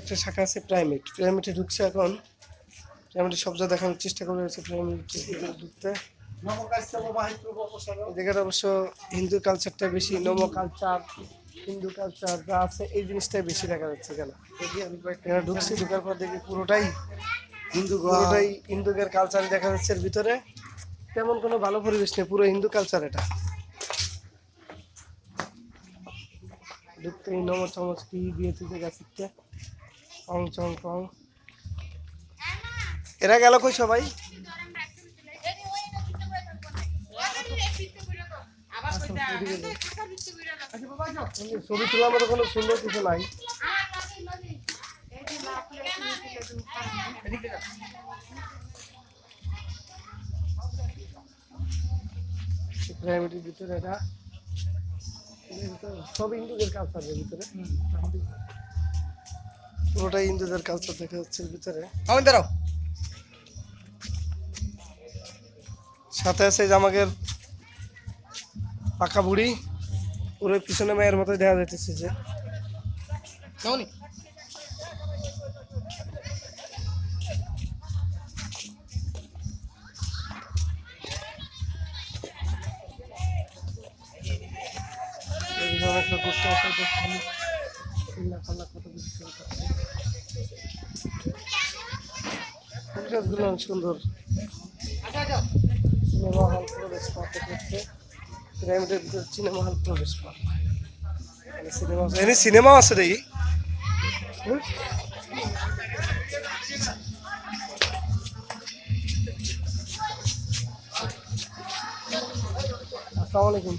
একটা শাখা আছে প্রাইমেট, প্রাইমেটে ঢুকছে এখন। প্রাইমেটে সব যা দেখানোর চেষ্টা করে রয়েছে প্রাইমেটে ঢুকতে। এদিকে অবশ্য হিন্দু কালচারটা বেশি, নমো কালচার, হিন্দু কালচার যা আছে এই জিনিসটাই বেশি দেখা যাচ্ছে। কেন এখানে ঢুকছি, ঢুকার পর দেখি পুরোটাই হিন্দুদের কালচার দেখা যাচ্ছে এর ভিতরে। তেমন কোনো ভালো পরিবেশ নেই, পুরো হিন্দু কালচার এটা। ঢুকতেই নমো চমচ কি দিয়ে তুলে গেছে পং চং পং। এরা গেল কই সবাই? ছবি তোলার মতো কোনো সুন্দর কিছু নাই। প্রাইভেটের ভিতরে এটা সব হিন্দুদের কালচারের ভিতরে, পুরোটাই হিন্দুদের কালচার দেখা যাচ্ছে ভিতরে। সাথে আছে জামাকের পাকা বুড়ি, পুরো পিছনে মায়ের মতো দেখা যাইতেছে যে। সুন্দর সিনেমা হল প্রবেশ পথ করছে, পিরামিডের ভিতরে সিনেমা হল প্রবেশ পথ। সিনেমা আছে দেখি। আসসালামু আলাইকুম।